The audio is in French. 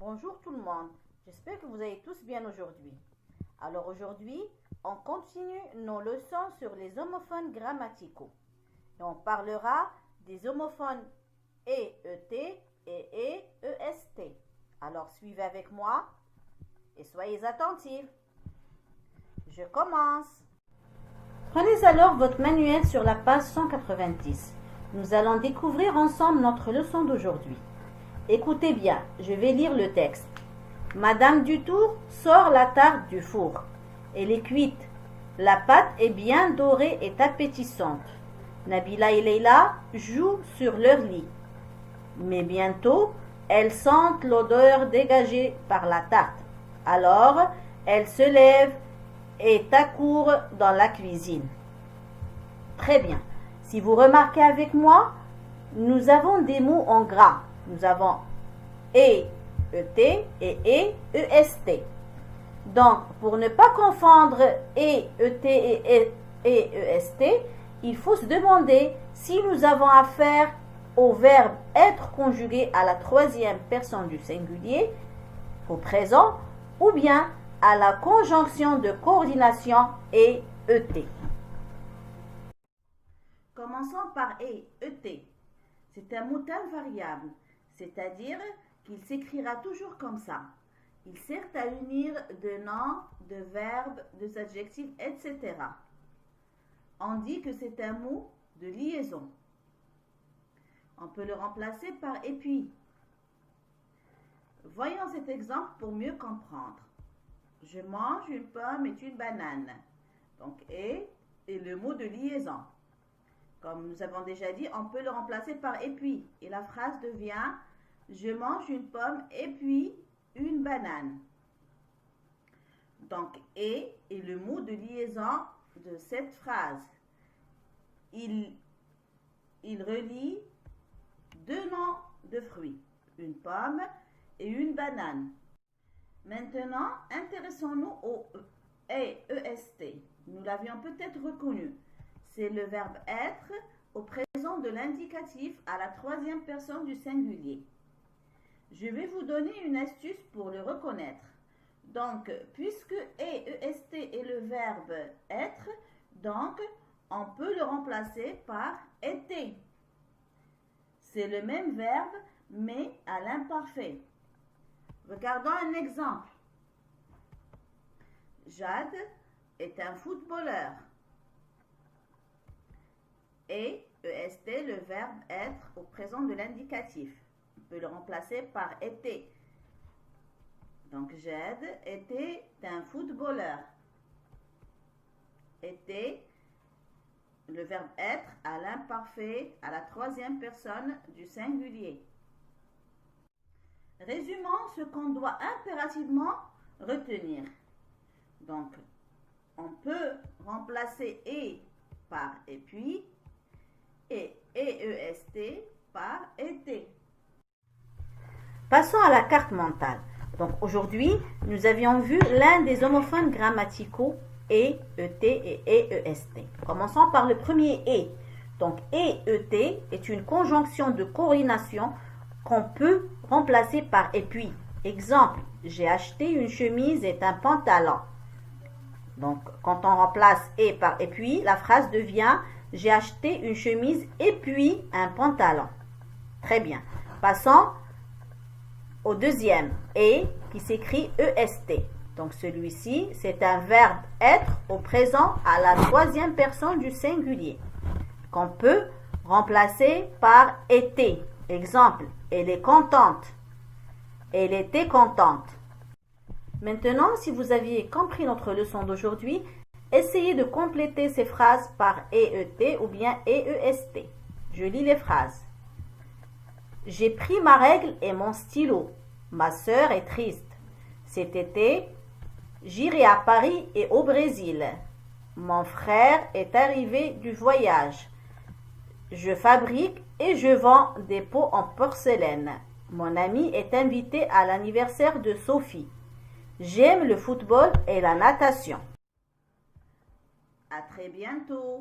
Bonjour tout le monde, j'espère que vous allez tous bien aujourd'hui. Alors aujourd'hui, on continue nos leçons sur les homophones grammaticaux. Et on parlera des homophones EET et EEST. Alors suivez avec moi et soyez attentifs. Je commence. Prenez alors votre manuel sur la page 190. Nous allons découvrir ensemble notre leçon d'aujourd'hui. Écoutez bien, je vais lire le texte. Madame Dutour sort la tarte du four. Elle est cuite. La pâte est bien dorée et appétissante. Nabila et Leila jouent sur leur lit. Mais bientôt, elles sentent l'odeur dégagée par la tarte. Alors, elles se lèvent et accourent dans la cuisine. Très bien. Si vous remarquez avec moi, nous avons des mots en gras. Nous avons EET et EEST. Donc, pour ne pas confondre EET et EEST, il faut se demander si nous avons affaire au verbe être conjugué à la troisième personne du singulier, au présent, ou bien à la conjonction de coordination EET. Commençons par EET. C'est un mot invariable, c'est-à-dire qu'il s'écrira toujours comme ça. Il sert à unir de noms, de verbes, de adjectifs, etc. On dit que c'est un mot de liaison. On peut le remplacer par et puis. Voyons cet exemple pour mieux comprendre. Je mange une pomme et une banane. Donc, et le mot de liaison. Comme nous avons déjà dit, on peut le remplacer par et puis. Et la phrase devient je mange une pomme et puis une banane. Donc, et est le mot de liaison de cette phrase. Il relie deux noms de fruits, une pomme et une banane. Maintenant, intéressons-nous au EEST. Nous l'avions peut-être reconnu. C'est le verbe être au présent de l'indicatif à la troisième personne du singulier. Je vais vous donner une astuce pour le reconnaître. Donc, puisque EEST est le verbe être, donc on peut le remplacer par été. C'est le même verbe, mais à l'imparfait. Regardons un exemple. Jade est un footballeur. Et EST, le verbe être au présent de l'indicatif. On peut le remplacer par était. Donc, Jade était un footballeur. Était, le verbe être à l'imparfait, à la troisième personne du singulier. Résumons ce qu'on doit impérativement retenir. Donc, on peut remplacer et par et puis et EEST par été. Passons à la carte mentale. Donc aujourd'hui, nous avions vu l'un des homophones grammaticaux EET et EEST. Commençons par le premier E. Donc EET est une conjonction de coordination qu'on peut remplacer par et puis. Exemple, j'ai acheté une chemise et un pantalon. Donc quand on remplace et par et puis, la phrase devient j'ai acheté une chemise et puis un pantalon. Très bien. Passons au deuxième et qui s'écrit EST. Donc celui-ci, c'est un verbe être au présent à la troisième personne du singulier qu'on peut remplacer par était. Exemple, elle est contente. Elle était contente. Maintenant, si vous aviez compris notre leçon d'aujourd'hui, essayez de compléter ces phrases par EET ou bien EEST. Je lis les phrases. J'ai pris ma règle et mon stylo. Ma sœur est triste. Cet été, j'irai à Paris et au Brésil. Mon frère est arrivé du voyage. Je fabrique et je vends des pots en porcelaine. Mon ami est invité à l'anniversaire de Sophie. J'aime le football et la natation. À très bientôt.